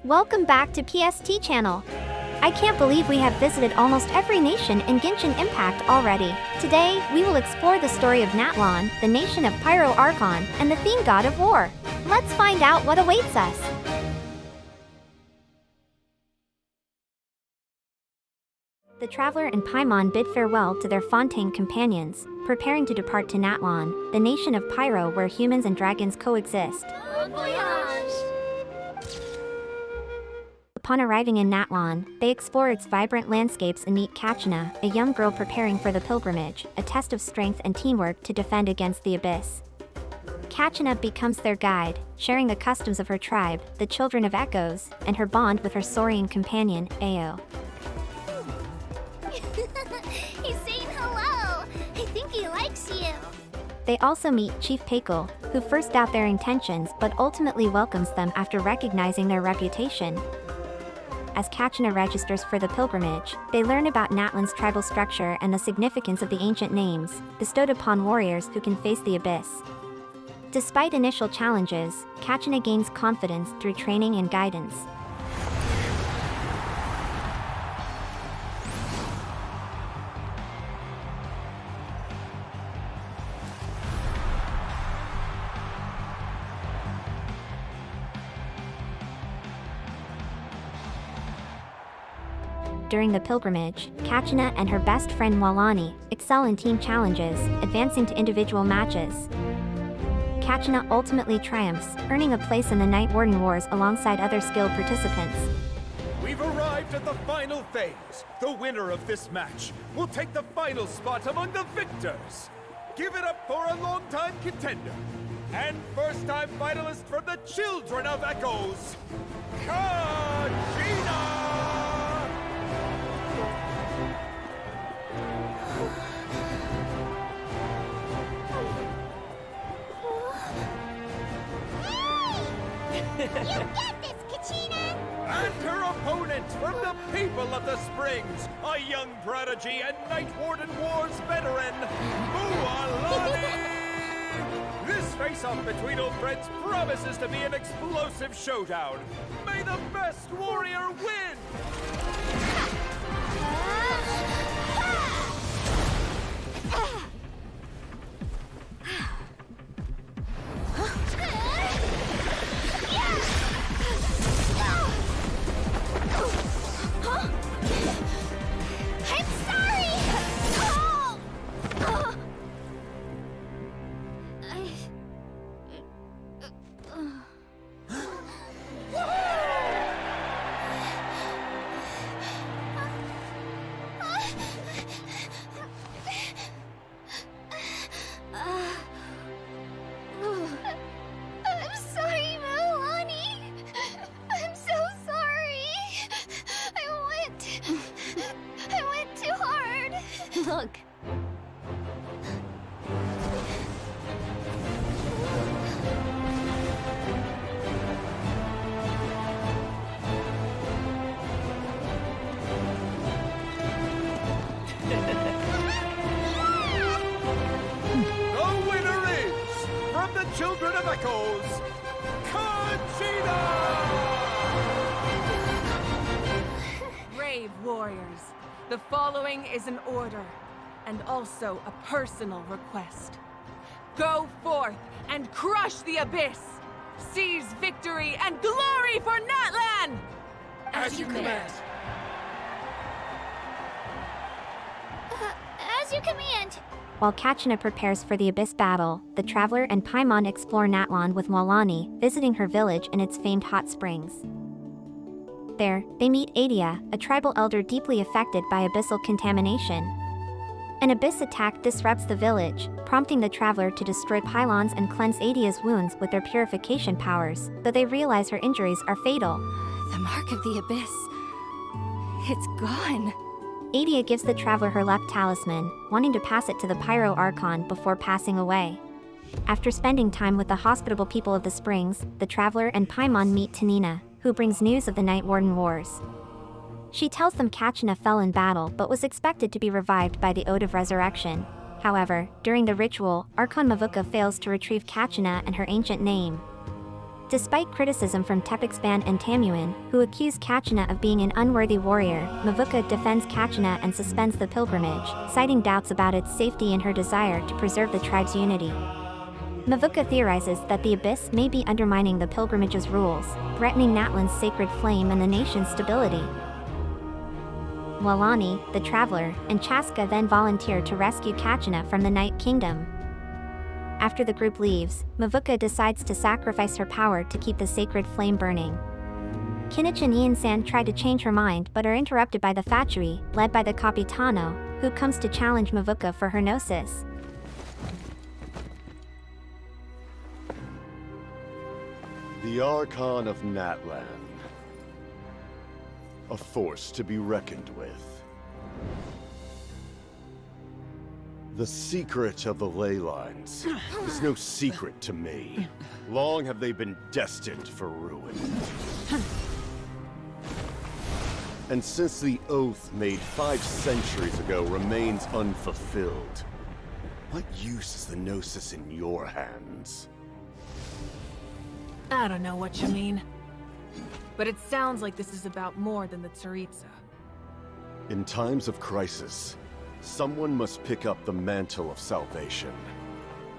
Welcome back to PST channel. I can't believe we have visited almost every nation in Genshin Impact already. Today, we will explore the story of Natlan, the nation of Pyro Archon, and the theme god of war. Let's find out what awaits us. The traveler and Paimon bid farewell to their Fontaine companions, preparing to depart to Natlan, the nation of Pyro where humans and dragons coexist. Bon voyage! Upon arriving in Natlan, they explore its vibrant landscapes and meet Katchina, a young girl preparing for the pilgrimage, a test of strength and teamwork to defend against the abyss. Katchina becomes their guide, sharing the customs of her tribe, the Children of Echoes, and her bond with her Saurian companion, Ao. He's saying hello! I think he likes you! They also meet Chief Pekel, who first doubt their intentions but ultimately welcomes them after recognizing their reputation. As Katchina registers for the pilgrimage, they learn about Natlan's tribal structure and the significance of the ancient names, bestowed upon warriors who can face the abyss. Despite initial challenges, Katchina gains confidence through training and guidance. During the pilgrimage, Katchina and her best friend Walani excel in team challenges, advancing to individual matches. Katchina ultimately triumphs, earning a place in the Night Warden Wars alongside other skilled participants. We've arrived at the final phase. The winner of this match will take the final spot among the victors. Give it up for a long-time contender and first-time finalist from the Children of Echoes, Katchina! You get this, Katchina! And her opponent from the people of the Springs, a young prodigy and Night Warden Wars veteran, Mualani! This face-off between old friends promises to be an explosive showdown. May the best warrior win! I'm sorry! I'm sorry, Mualani. I'm so sorry. I went too hard. Look. The winner is, from the Children of Echoes, Katchina! Brave warriors, the following is an order, and also a personal request. Go forth and crush the abyss! Seize victory and glory for Natlan! As you command. As you command. While Katchina prepares for the abyss battle, the traveler and Paimon explore Natlan with Walani, visiting her village and its famed hot springs. There, they meet Adia, a tribal elder deeply affected by abyssal contamination. An abyss attack disrupts the village, prompting the traveler to destroy pylons and cleanse Adia's wounds with their purification powers, though they realize her injuries are fatal. The mark of the abyss. It's gone. Adia gives the traveler her left talisman, wanting to pass it to the Pyro Archon before passing away. After spending time with the hospitable people of the Springs, the traveler and Paimon meet Tanina, who brings news of the Night Warden Wars. She tells them Katchina fell in battle but was expected to be revived by the Ode of Resurrection. However, during the ritual, Archon Mavuka fails to retrieve Katchina and her ancient name. Despite criticism from Tepexpan and Tamuin, who accuse Katchina of being an unworthy warrior, Mavuka defends Katchina and suspends the pilgrimage, citing doubts about its safety and her desire to preserve the tribe's unity. Mavuka theorizes that the Abyss may be undermining the pilgrimage's rules, threatening Natlan's sacred flame and the nation's stability. Walani, the Traveler, and Chaska then volunteer to rescue Katchina from the Night Kingdom. After the group leaves, Mavuka decides to sacrifice her power to keep the sacred flame burning. Kinich and Ian-san try to change her mind but are interrupted by the Fatui, led by the Capitano, who comes to challenge Mavuka for her gnosis. The Archon of Natlan. A force to be reckoned with. The secret of the ley lines is no secret to me. Long have they been destined for ruin. And since the oath made 5 centuries ago remains unfulfilled, what use is the Gnosis in your hands? I don't know what you mean. But it sounds like this is about more than the Tsaritsa. In times of crisis, someone must pick up the mantle of salvation.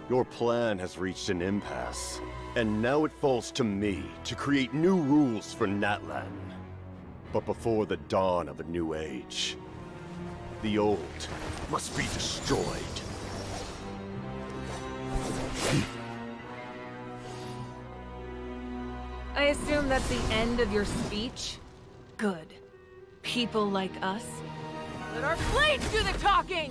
Your plan has reached an impasse, and now it falls to me to create new rules for Natlan. But before the dawn of a new age, the old must be destroyed. I assume that's the end of your speech? Good. People like us. Let our blades do the talking!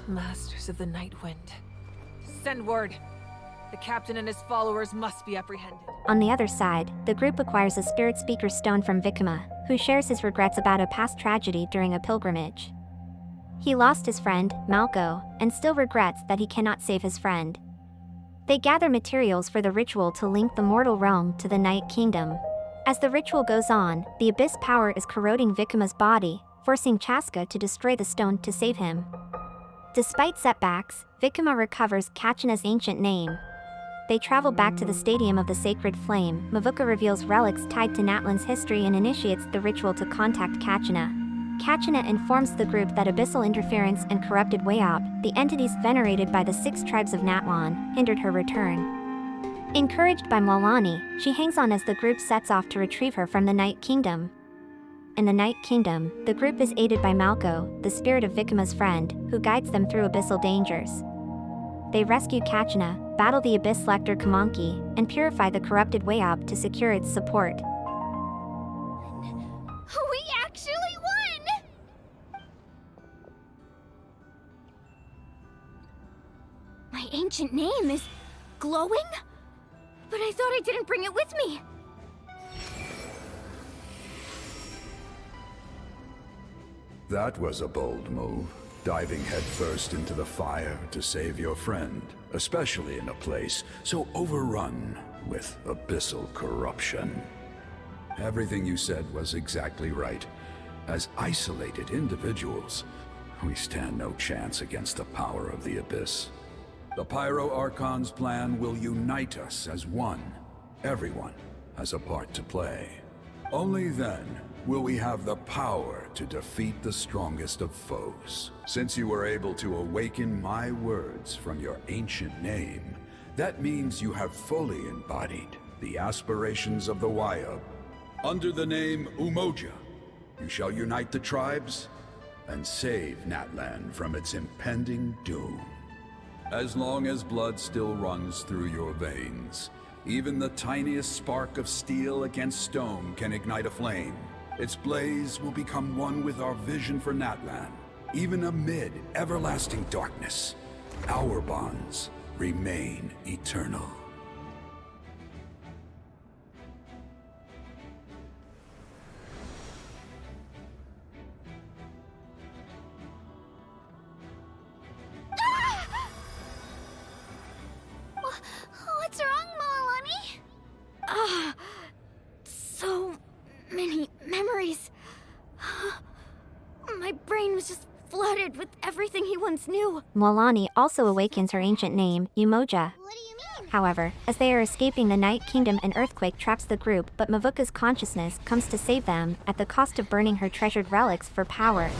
Masters of the Night Wind. Send word. The captain and his followers must be apprehended. On the other side, the group acquires a spirit speaker stone from Vikima, who shares his regrets about a past tragedy during a pilgrimage. He lost his friend, Malco, and still regrets that he cannot save his friend. They gather materials for the ritual to link the mortal realm to the Night Kingdom. As the ritual goes on, the abyss power is corroding Vikima's body, forcing Chaska to destroy the stone to save him. Despite setbacks, Vikima recovers Katchina's ancient name. They travel back to the Stadium of the Sacred Flame. Mavuka reveals relics tied to Natlan's history and initiates the ritual to contact Katchina. Katchina informs the group that abyssal interference and corrupted Way Out, the entities venerated by the 6 tribes of Natlan, hindered her return. Encouraged by Malani, she hangs on as the group sets off to retrieve her from the Night Kingdom. In the Night Kingdom, the group is aided by Malco, the spirit of Vikima's friend, who guides them through abyssal dangers. They rescue Katchina, battle the Abyss Lector Kamonki, and purify the corrupted Way Out to secure its support. We actually won! My ancient name is glowing? But I thought I didn't bring it with me. That was a bold move, diving headfirst into the fire to save your friend, especially in a place so overrun with abyssal corruption. Everything you said was exactly right. As isolated individuals, we stand no chance against the power of the Abyss. The Pyro Archon's plan will unite us as one. Everyone has a part to play. Only then will we have the power to defeat the strongest of foes. Since you were able to awaken my words from your ancient name, that means you have fully embodied the aspirations of the Wayub. Under the name Umoja, you shall unite the tribes and save Natlan from its impending doom. As long as blood still runs through your veins, even the tiniest spark of steel against stone can ignite a flame. Its blaze will become one with our vision for Natlan. Even amid everlasting darkness, our bonds remain eternal. What's wrong, Malani? So many memories. My brain was just flooded with everything he once knew. Mwalani also awakens her ancient name, Umoja. What do you mean? However, as they are escaping the Night Kingdom, an earthquake traps the group, but Mavuka's consciousness comes to save them, at the cost of burning her treasured relics for power.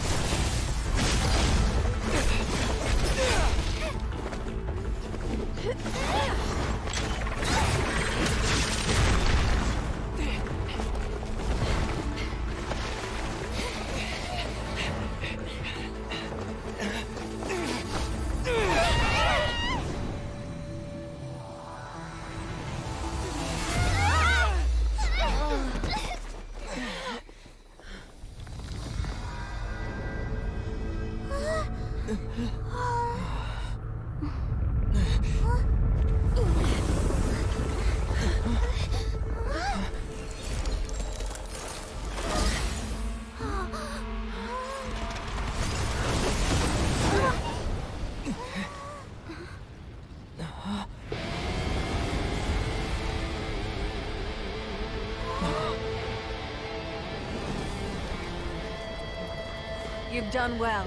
You've done well.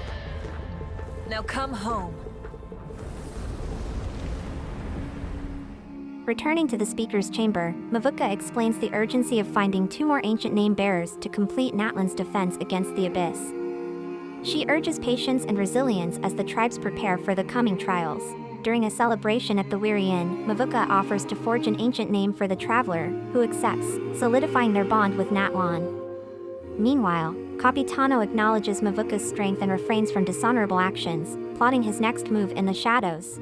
Now come home. Returning to the speaker's chamber, Mavuka explains the urgency of finding 2 more ancient name bearers to complete Natlan's defense against the Abyss. She urges patience and resilience as the tribes prepare for the coming trials. During a celebration at the Weary Inn, Mavuka offers to forge an ancient name for the traveler, who accepts, solidifying their bond with Natlan. Meanwhile, Capitano acknowledges Mavuka's strength and refrains from dishonorable actions, plotting his next move in the shadows.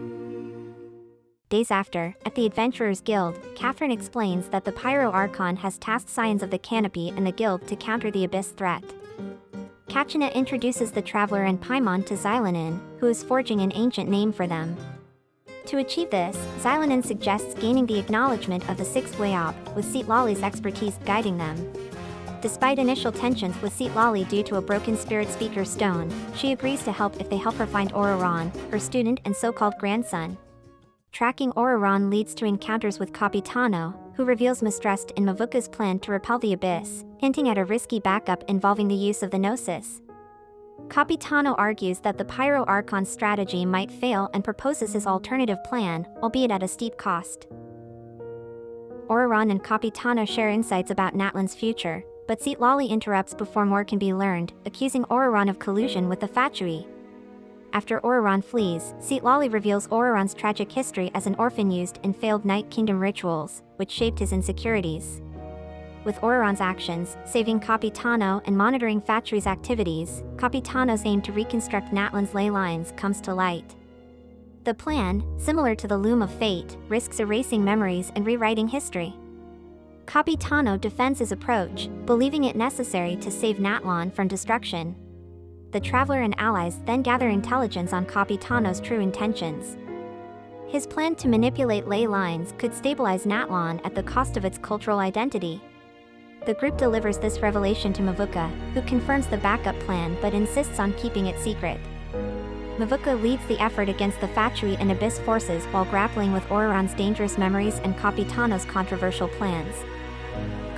Days after, at the Adventurers Guild, Catherine explains that the Pyro Archon has tasked Scions of the Canopy and the Guild to counter the Abyss threat. Katchina introduces the Traveler and Paimon to Xilanin, who is forging an ancient name for them. To achieve this, Xilanin suggests gaining the acknowledgement of the 6th Wayub, with Seatlali's expertise guiding them. Despite initial tensions with Seatlali due to a broken spirit speaker stone, she agrees to help if they help her find Auroron, her student and so-called grandson. Tracking Auroron leads to encounters with Capitano, who reveals mistrust in Mavuka's plan to repel the Abyss, hinting at a risky backup involving the use of the Gnosis. Capitano argues that the Pyro Archon's strategy might fail and proposes his alternative plan, albeit at a steep cost. Auroron and Capitano share insights about Natlan's future, but Seatlali interrupts before more can be learned, accusing Auroron of collusion with the Fatui. After Auroron flees, Seatlali reveals Auroron's tragic history as an orphan used in failed Night Kingdom rituals, which shaped his insecurities. With Auroron's actions, saving Capitano and monitoring Fatui's activities, Capitano's aim to reconstruct Natlan's ley lines comes to light. The plan, similar to the Loom of Fate, risks erasing memories and rewriting history. Capitano defends his approach, believing it necessary to save Natlan from destruction. The Traveler and allies then gather intelligence on Capitano's true intentions. His plan to manipulate ley lines could stabilize Natlan at the cost of its cultural identity. The group delivers this revelation to Mavuka, who confirms the backup plan but insists on keeping it secret. Mavuka leads the effort against the Fatui and Abyss forces while grappling with Oraron's dangerous memories and Capitano's controversial plans.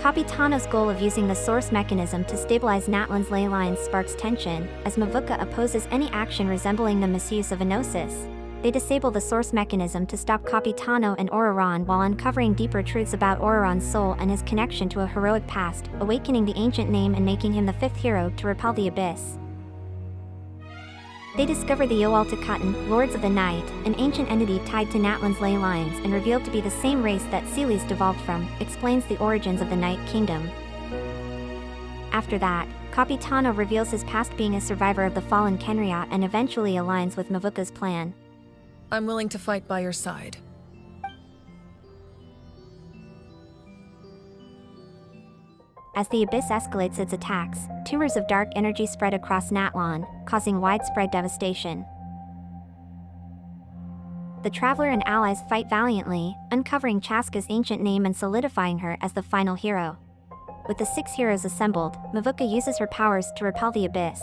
Capitano's goal of using the source mechanism to stabilize Natlan's ley lines sparks tension, as Mavuka opposes any action resembling the misuse of a gnosis. They disable the source mechanism to stop Capitano and Oraron while uncovering deeper truths about Oraron's soul and his connection to a heroic past, awakening the ancient name and making him the fifth hero to repel the Abyss. They discover the Fall of Katchina, Lords of the Night, an ancient entity tied to Natlan's ley lines and revealed to be the same race that Celes devolved from, explains the origins of the Night Kingdom. After that, Capitano reveals his past being a survivor of the fallen Kenria and eventually aligns with Mavuka's plan. I'm willing to fight by your side. As the Abyss escalates its attacks, tumors of dark energy spread across Natlan, causing widespread devastation. The Traveler and allies fight valiantly, uncovering Chaska's ancient name and solidifying her as the final hero. With the 6 heroes assembled, Mavuka uses her powers to repel the Abyss.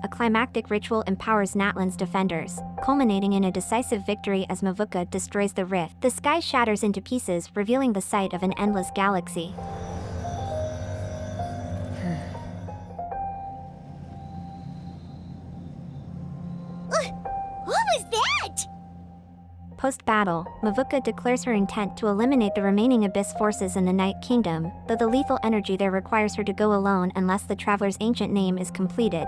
A climactic ritual empowers Natlan's defenders, culminating in a decisive victory as Mavuka destroys the rift. The sky shatters into pieces, revealing the sight of an endless galaxy. What was that? Post-battle, Mavuka declares her intent to eliminate the remaining Abyss forces in the Night Kingdom, though the lethal energy there requires her to go alone unless the Traveler's ancient name is completed.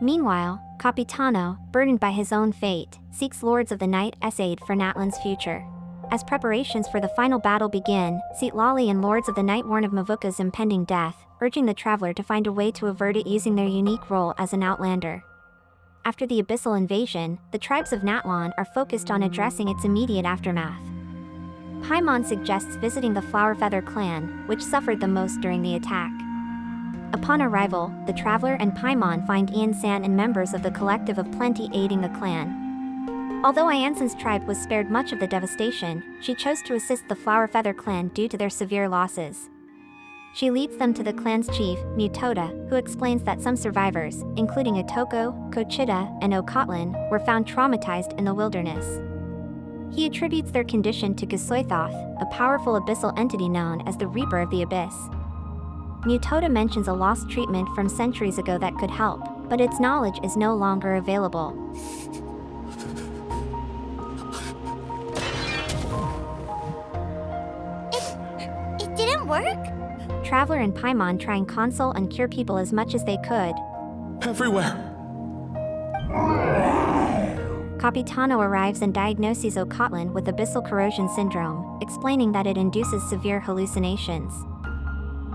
Meanwhile, Capitano, burdened by his own fate, seeks Lords of the Night's aid for Natlan's future. As preparations for the final battle begin, Citlali and Lords of the Night warn of Mavuka's impending death, urging the Traveler to find a way to avert it using their unique role as an outlander. After the Abyssal invasion, the tribes of Natlan are focused on addressing its immediate aftermath. Paimon suggests visiting the Flowerfeather clan, which suffered the most during the attack. Upon arrival, the Traveler and Paimon find Ian San and members of the Collective of Plenty aiding the clan. Although Ianson's tribe was spared much of the devastation, she chose to assist the Flowerfeather clan due to their severe losses. She leads them to the clan's chief, Mutoda, who explains that some survivors, including Otoko, Kochida, and Okotlin, were found traumatized in the wilderness. He attributes their condition to Gisoithoth, a powerful abyssal entity known as the Reaper of the Abyss. Mutoda mentions a lost treatment from centuries ago that could help, but its knowledge is no longer available. It didn't work? Traveler and Paimon try and console and cure people as much as they could. Everywhere! Capitano arrives and diagnoses Okotlin with abyssal corrosion syndrome, explaining that it induces severe hallucinations.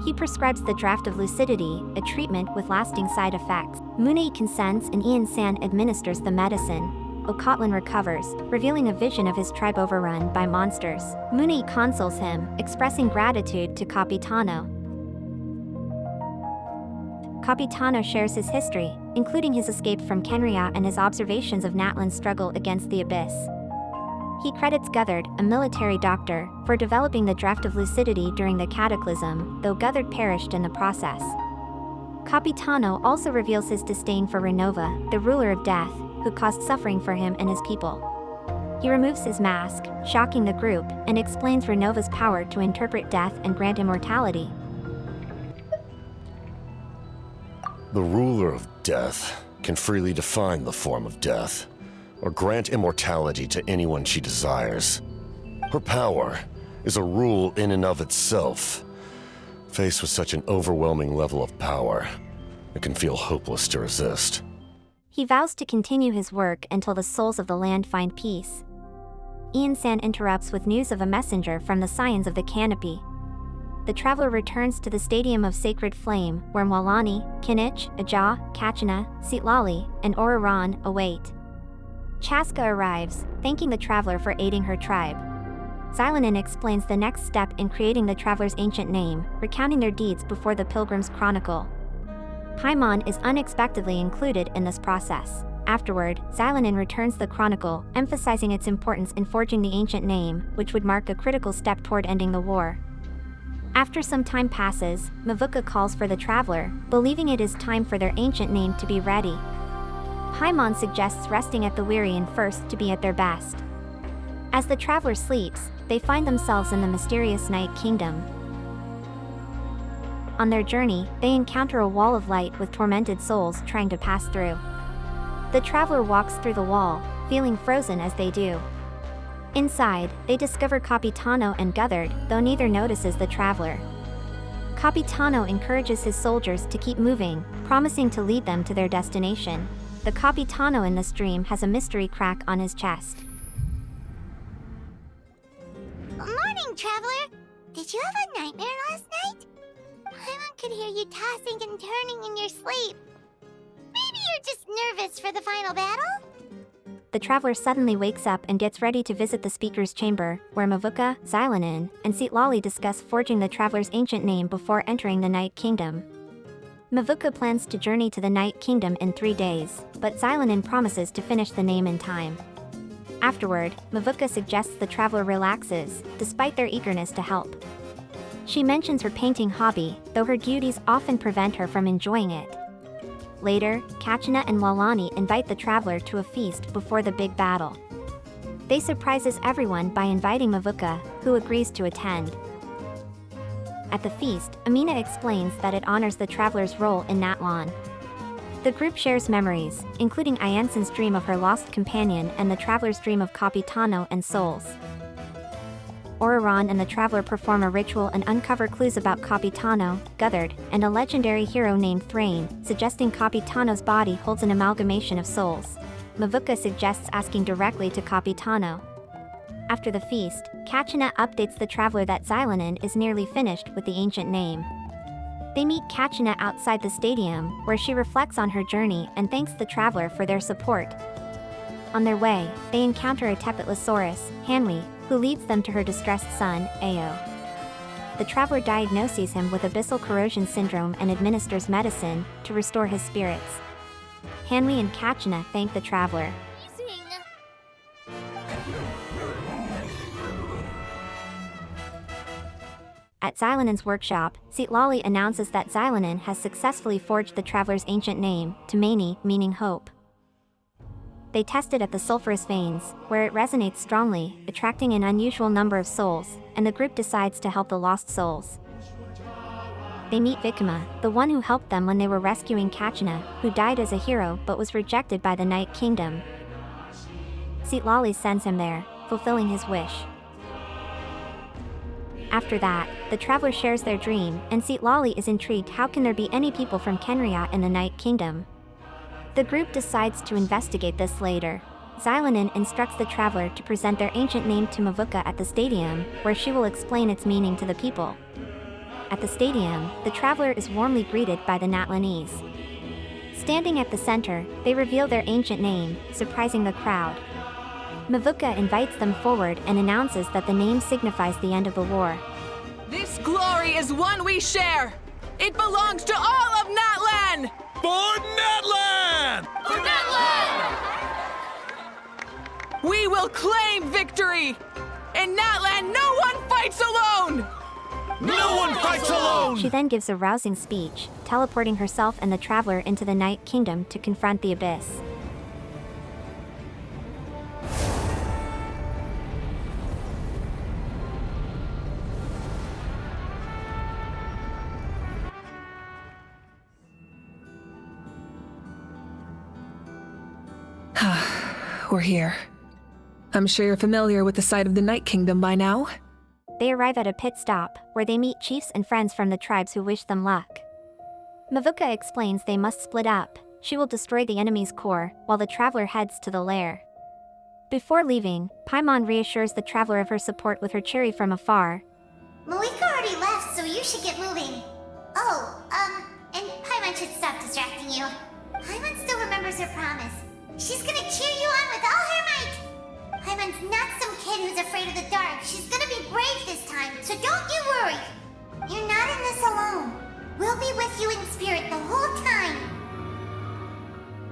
He prescribes the Draft of Lucidity, a treatment with lasting side effects. Munei consents and Ian San administers the medicine. Okotlin recovers, revealing a vision of his tribe overrun by monsters. Munei consoles him, expressing gratitude to Capitano. Capitano shares his history, including his escape from Kenria and his observations of Natlan's struggle against the Abyss. He credits Guthard, a military doctor, for developing the Draft of Lucidity during the Cataclysm, though Guthard perished in the process. Capitano also reveals his disdain for Renova, the ruler of death, who caused suffering for him and his people. He removes his mask, shocking the group, and explains Renova's power to interpret death and grant immortality. The ruler of death can freely define the form of death, or grant immortality to anyone she desires. Her power is a rule in and of itself. Faced with such an overwhelming level of power, it can feel hopeless to resist. He vows to continue his work until the souls of the land find peace. Ian San interrupts with news of a messenger from the Scions of the Canopy. The Traveler returns to the Stadium of Sacred Flame, where Mwalani, Kinich, Aja, Katchina, Citlali, and Oraron await. Chaska arrives, thanking the Traveler for aiding her tribe. Xilanin explains the next step in creating the Traveler's ancient name, recounting their deeds before the Pilgrim's Chronicle. Paimon is unexpectedly included in this process. Afterward, Xilanin returns the Chronicle, emphasizing its importance in forging the ancient name, which would mark a critical step toward ending the war. After some time passes, Mavuka calls for the Traveler, believing it is time for their ancient name to be ready. Paimon suggests resting at the Weary Inn first to be at their best. As the traveler sleeps, they find themselves in the mysterious Night Kingdom. On their journey, they encounter a wall of light with tormented souls trying to pass through. The traveler walks through the wall, feeling frozen as they do. Inside, they discover Capitano and Guthard, though neither notices the traveler. Capitano encourages his soldiers to keep moving, promising to lead them to their destination. The Capitano in this dream has a mystery crack on his chest. Morning, traveler! Did you have a nightmare last night? Paimon could hear you tossing and turning in your sleep. Maybe you're just nervous for the final battle? The traveler suddenly wakes up and gets ready to visit the speaker's chamber, where Mavuka, Xylonin, and Seatlali discuss forging the traveler's ancient name before entering the Night Kingdom. Mavuka plans to journey to the Night Kingdom in 3 days, but Xylonin promises to finish the name in time. Afterward, Mavuka suggests the traveler relaxes, despite their eagerness to help. She mentions her painting hobby, though her duties often prevent her from enjoying it. Later, Katchina and Walani invite the traveler to a feast before the big battle. They surprises everyone by inviting Mavuka, who agrees to attend. At the feast, Amina explains that it honors the traveler's role in Natlan. The group shares memories, including Ayansen's dream of her lost companion and the traveler's dream of Capitano and souls. Oriron and the traveler perform a ritual and uncover clues about Capitano, Guthard, and a legendary hero named Thrain, suggesting Capitano's body holds an amalgamation of souls. Mavuka suggests asking directly to Capitano. After the feast, Katchina updates the traveler that Xylonin is nearly finished with the ancient name. They meet Katchina outside the stadium, where she reflects on her journey and thanks the traveler for their support. On their way, they encounter a Tepetlosaurus, Hanwi, who leads them to her distressed son, Ao. The traveler diagnoses him with abyssal corrosion syndrome and administers medicine to restore his spirits. Hanwi and Katchina thank the traveler. At Xylonin's workshop, Seatlali announces that Xylonin has successfully forged the traveler's ancient name, Tumani, meaning hope. They test it at the sulfurous veins, where it resonates strongly, attracting an unusual number of souls, and the group decides to help the lost souls. They meet Vikima, the one who helped them when they were rescuing Katchina, who died as a hero but was rejected by the Night Kingdom. Seatlali sends him there, fulfilling his wish. After that, the traveler shares their dream, and Seatlali is intrigued how can there be any people from Kenria in the Night Kingdom. The group decides to investigate this later. Xylonin instructs the traveler to present their ancient name to Mavuka at the stadium, where she will explain its meaning to the people. At the stadium, the traveler is warmly greeted by the Natlanese. Standing at the center, they reveal their ancient name, surprising the crowd. Mavuka invites them forward and announces that the name signifies the end of the war. This glory is one we share! It belongs to all of Natlan! For Natlan! For Natlan! We will claim victory! In Natlan, no one fights alone! No one fights alone! She then gives a rousing speech, teleporting herself and the traveler into the Night Kingdom to confront the Abyss. We're here. I'm sure you're familiar with the site of the Night Kingdom by now. They arrive at a pit stop, where they meet chiefs and friends from the tribes who wish them luck. Mavuka explains they must split up. She will destroy the enemy's core, while the traveler heads to the lair. Before leaving, Paimon reassures the traveler of her support with her cherry from afar. Malika already left, so you should get moving. Oh, and Paimon should stop distracting you. Paimon still remembers her promise. She's gonna cheer you on with all her might! Paimon's not some kid who's afraid of the dark. She's gonna be brave this time, so don't you worry! You're not in this alone. We'll be with you in spirit the whole time!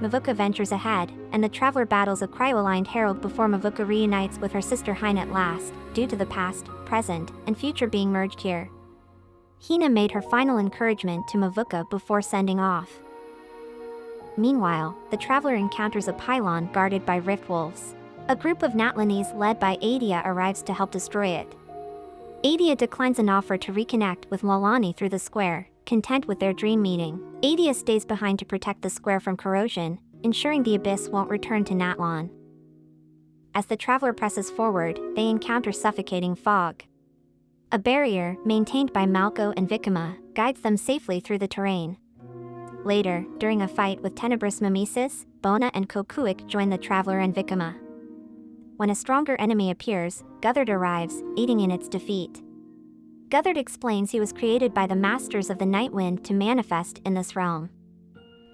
Mavuka ventures ahead, and the traveler battles a cryo-aligned herald before Mavuka reunites with her sister Hine at last, due to the past, present, and future being merged here. Hina made her final encouragement to Mavuka before sending off. Meanwhile, the traveler encounters a pylon guarded by rift wolves. A group of Natlanese led by Adia arrives to help destroy it. Adia declines an offer to reconnect with Walani through the square, content with their dream meeting. Adia stays behind to protect the square from corrosion, ensuring the abyss won't return to Natlan. As the traveler presses forward, they encounter suffocating fog. A barrier, maintained by Malko and Vikima, guides them safely through the terrain. Later, during a fight with Tenebrous Mimesis, Bona and Kokuik join the traveler and Vikima. When a stronger enemy appears, Guthard arrives, aiding in its defeat. Guthard explains he was created by the Masters of the Night Wind to manifest in this realm.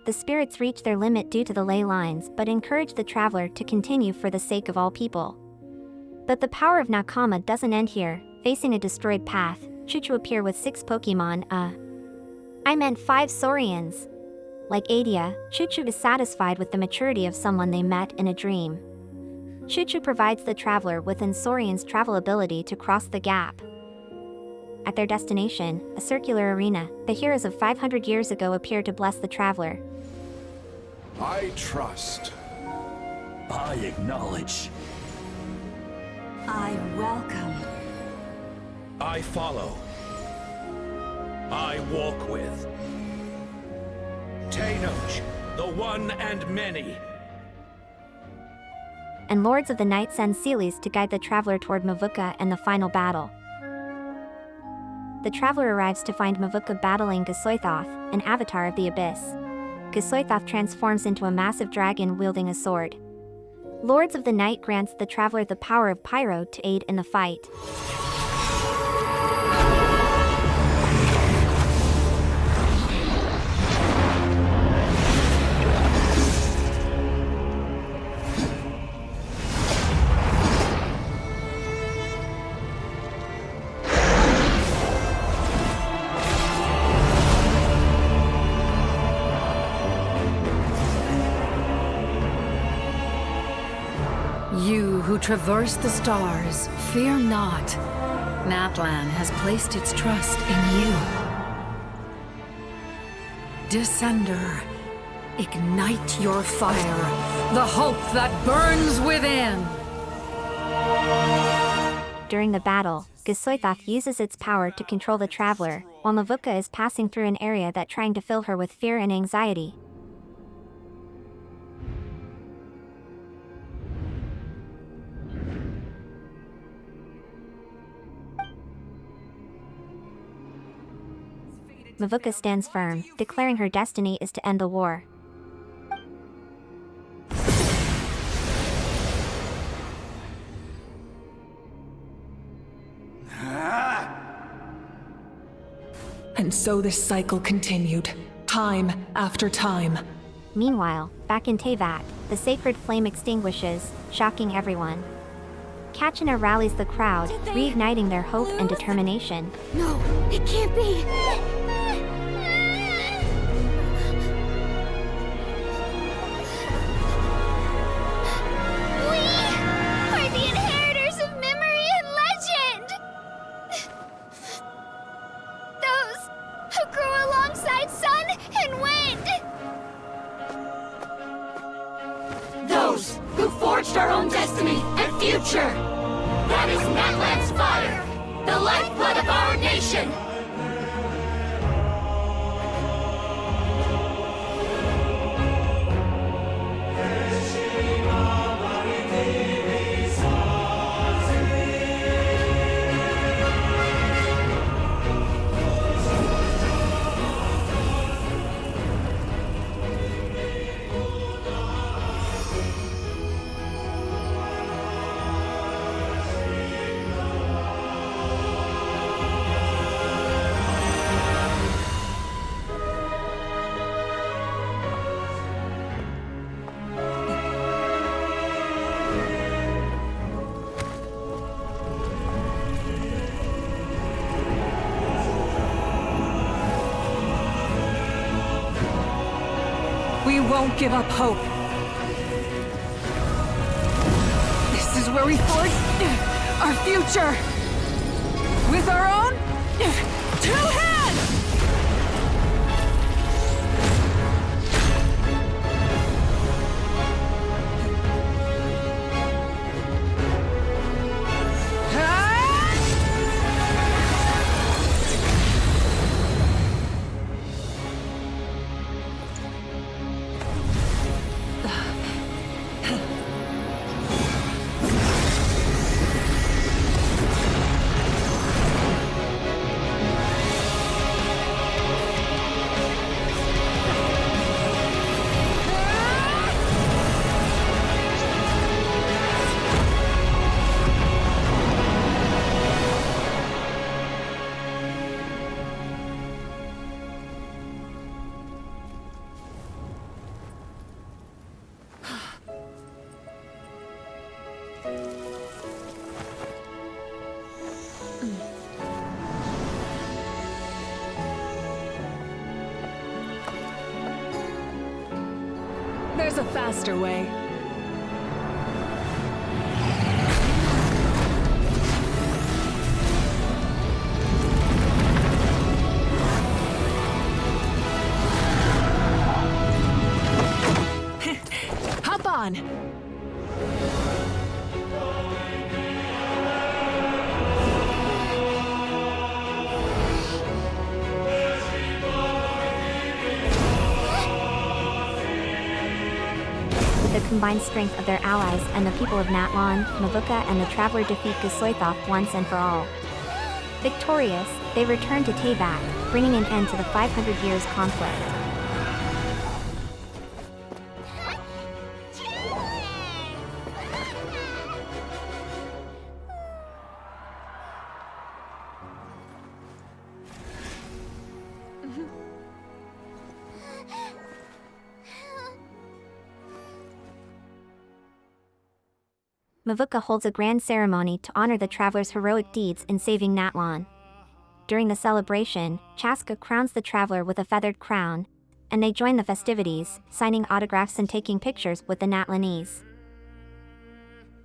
The spirits reach their limit due to the ley lines but encourage the traveler to continue for the sake of all people. But the power of Nakama doesn't end here. Facing a destroyed path, Chuchu appear with 6 Pokemon, I meant 5 Saurians. Like Adia, Chuchu is satisfied with the maturity of someone they met in a dream. Chuchu provides the traveler with an Saurian's travel ability to cross the gap. At their destination, a circular arena, the heroes of 500 years ago appear to bless the traveler. I trust. I acknowledge. I welcome. I follow. I walk with. Tenoch, the one and many. And Lords of the Night send Sealies to guide the traveler toward Mavuka and the final battle. The traveler arrives to find Mavuka battling Gasoithoth, an avatar of the Abyss. Gasoithoth transforms into a massive dragon wielding a sword. Lords of the Night grants the traveler the power of Pyro to aid in the fight. You who traverse the stars, fear not. Natlan has placed its trust in you. Descender, ignite your fire, the hope that burns within. During the battle, Gasoithoth uses its power to control the traveler, while Mavuka is passing through an area that's trying to fill her with fear and anxiety. Mavuka stands firm, declaring her destiny is to end the war. And so this cycle continued, time after time. Meanwhile, back in Teyvat, the sacred flame extinguishes, shocking everyone. Katchina rallies the crowd, reigniting their hope and determination. No, it can't be. We are the inheritors of memory and legend. Those who grew alongside sun and wind. Those who forged our own destiny and future. That is Natlan's fire, the lifeblood of our nation. We won't give up hope. This is where we forge our future. With our own 2 hands! a faster way. Hop on! With the combined strength of their allies and the people of Natlan, Mavuka and the Traveler defeat Gusloithoth once and for all. Victorious, they return to Teyvat, bringing an end to the 500 years conflict. Mavuka holds a grand ceremony to honor the Traveler's heroic deeds in saving Natlan. During the celebration, Chaska crowns the Traveler with a feathered crown, and they join the festivities, signing autographs and taking pictures with the Natlanese.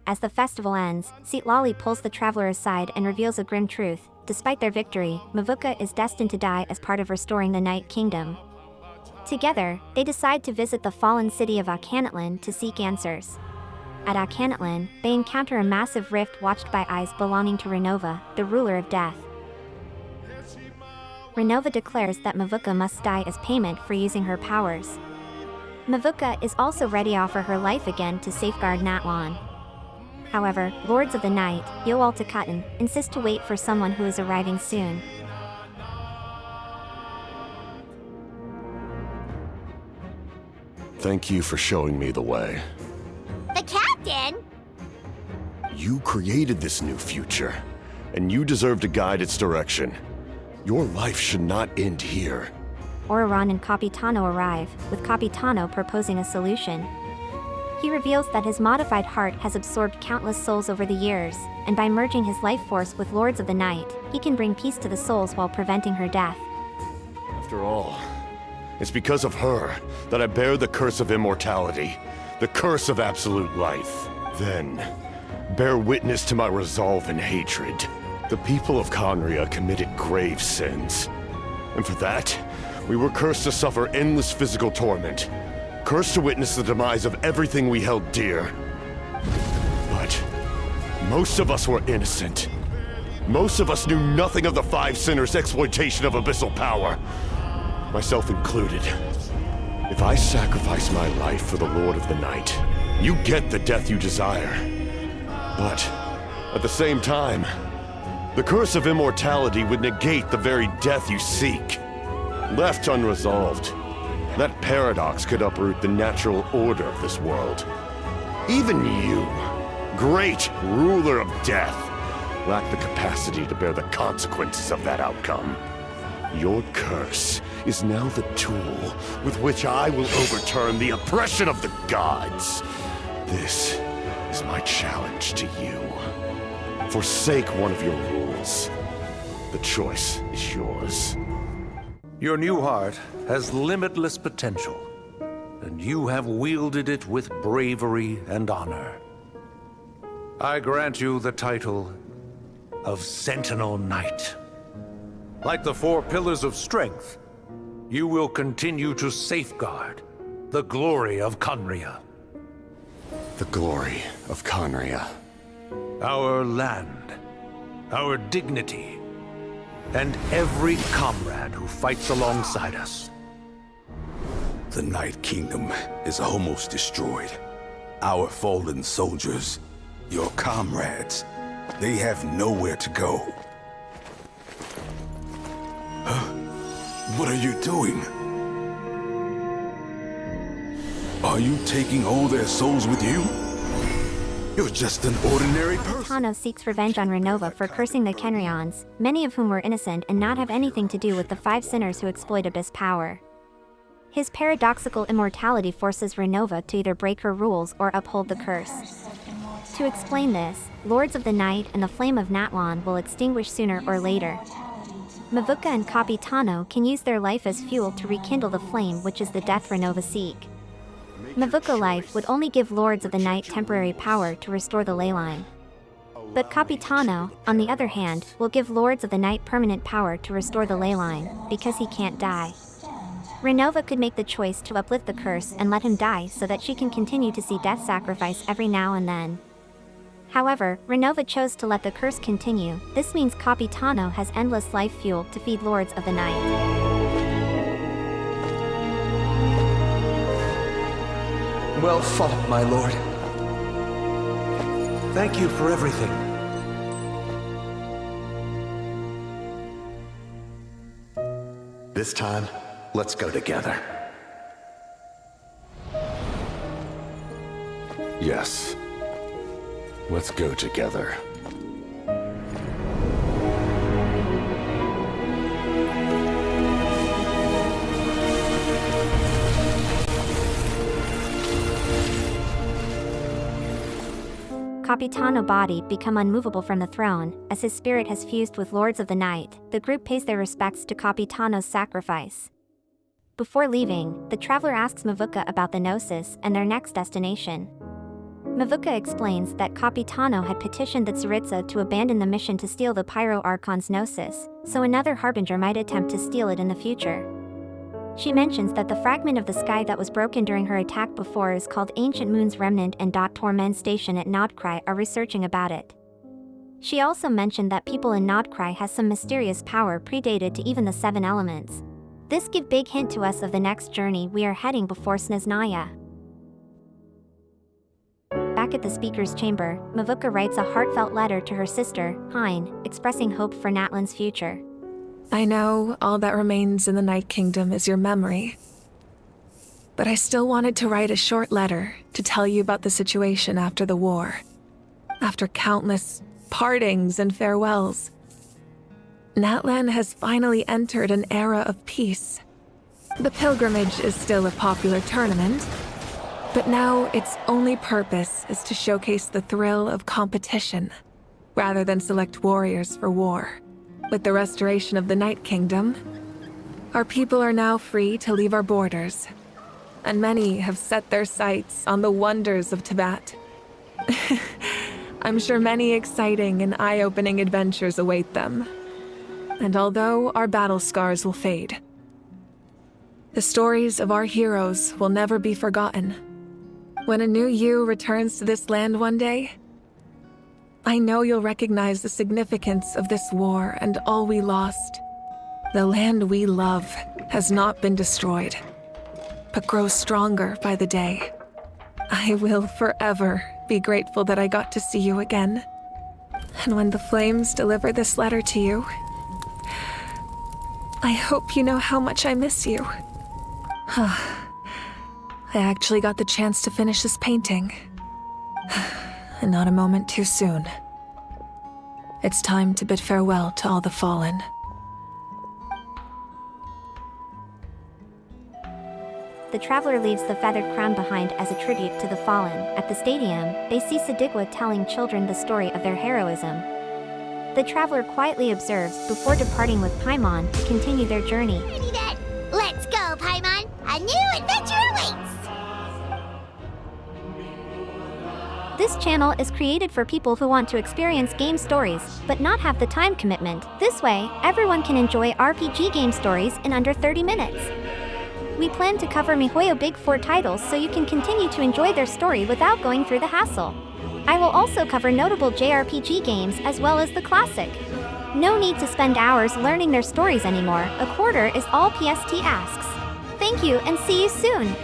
As the festival ends, Seatlali pulls the Traveler aside and reveals a grim truth. Despite their victory, Mavuka is destined to die as part of restoring the Night Kingdom. Together, they decide to visit the fallen city of Akhanatlan to seek answers. At Akhanatlan, they encounter a massive rift watched by eyes belonging to Renova, the ruler of death. Renova declares that Mavuka must die as payment for using her powers. Mavuka is also ready to offer her life again to safeguard Natlan. However, Lords of the Night, Yowaltakatan, insist to wait for someone who is arriving soon. Thank you for showing me the way. The captain? You created this new future, and you deserve to guide its direction. Your life should not end here. Oraran and Capitano arrive, with Capitano proposing a solution. He reveals that his modified heart has absorbed countless souls over the years, and by merging his life force with Lords of the Night, he can bring peace to the souls while preventing her death. After all, it's because of her that I bear the curse of immortality, the curse of absolute life. Then, bear witness to my resolve and hatred. The people of Khaenri'ah committed grave sins, and for that, we were cursed to suffer endless physical torment, cursed to witness the demise of everything we held dear. But most of us were innocent. Most of us knew nothing of the Five Sinners' exploitation of abyssal power, myself included. If I sacrifice my life for the Lord of the Night, you get the death you desire. But at the same time, the curse of immortality would negate the very death you seek. Left unresolved, that paradox could uproot the natural order of this world. Even you, great ruler of death, lack the capacity to bear the consequences of that outcome. Your curse is now the tool with which I will overturn the oppression of the gods. This is my challenge to you. Forsake one of your rules. The choice is yours. Your new heart has limitless potential, and you have wielded it with bravery and honor. I grant you the title of Sentinel Knight. Like the four pillars of strength, you will continue to safeguard the glory of Khaenri'ah. The glory of Khaenri'ah. Our land, our dignity, and every comrade who fights alongside us. The Night Kingdom is almost destroyed. Our fallen soldiers, your comrades, they have nowhere to go. Huh? What are you doing? Are you taking all their souls with you? You're just an ordinary person. Tano seeks revenge on Renova for cursing the Khaenri'ahns, many of whom were innocent and not have anything to do with the five sinners who exploit abyss power. His paradoxical immortality forces Renova to either break her rules or uphold the curse. To explain this, Lords of the Night and the Flame of Natlan will extinguish sooner or later. Mavuka and Capitano can use their life as fuel to rekindle the flame, which is the death Renova seek. Mavuka life would only give Lords of the Night temporary power to restore the ley line. But Capitano, on the other hand, will give Lords of the Night permanent power to restore the ley line, because he can't die. Renova could make the choice to uplift the curse and let him die so that she can continue to see death sacrifice every now and then. However, Renova chose to let the curse continue. This means Capitano has endless life fuel to feed Lords of the Night. Well fought, my lord. Thank you for everything. This time, let's go together. Yes. Let's go together. Capitano body become unmovable from the throne, as his spirit has fused with Lords of the Night. The group pays their respects to Capitano's sacrifice. Before leaving, the traveler asks Mavuka about the Gnosis and their next destination. Mavuka explains that Capitano had petitioned the Tsaritsa to abandon the mission to steal the Pyro Archon's Gnosis, so another Harbinger might attempt to steal it in the future. She mentions that the fragment of the sky that was broken during her attack before is called Ancient Moon's Remnant, and Torment Station at Nodcry are researching about it. She also mentioned that people in Nodcry has some mysterious power predated to even the 7 elements. This give big hint to us of the next journey we are heading before Snezhnaya. Back at the speaker's chamber, Mavuka writes a heartfelt letter to her sister, Hein, expressing hope for Natlan's future. I know all that remains in the Night Kingdom is your memory. But I still wanted to write a short letter to tell you about the situation after the war. After countless partings and farewells, Natlan has finally entered an era of peace. The pilgrimage is still a popular tournament, but now its only purpose is to showcase the thrill of competition, rather than select warriors for war. With the restoration of the Night Kingdom, our people are now free to leave our borders, and many have set their sights on the wonders of Tibet. I'm sure many exciting and eye-opening adventures await them. And although our battle scars will fade, the stories of our heroes will never be forgotten. When a new you returns to this land one day, I know you'll recognize the significance of this war and all we lost. The land we love has not been destroyed, but grows stronger by the day. I will forever be grateful that I got to see you again. And when the flames deliver this letter to you, I hope you know how much I miss you. I actually got the chance to finish this painting. And not a moment too soon. It's time to bid farewell to all the fallen. The traveler leaves the feathered crown behind as a tribute to the fallen. At the stadium, they see Sadigwa telling children the story of their heroism. The traveler quietly observes before departing with Paimon to continue their journey. Ready then? Let's go, Paimon! A new adventure awaits! This channel is created for people who want to experience game stories, but not have the time commitment. This way, everyone can enjoy RPG game stories in under 30 minutes. We plan to cover MiHoYo Big 4 titles so you can continue to enjoy their story without going through the hassle. I will also cover notable JRPG games as well as the classic. No need to spend hours learning their stories anymore. A quarter is all PST asks. Thank you and see you soon!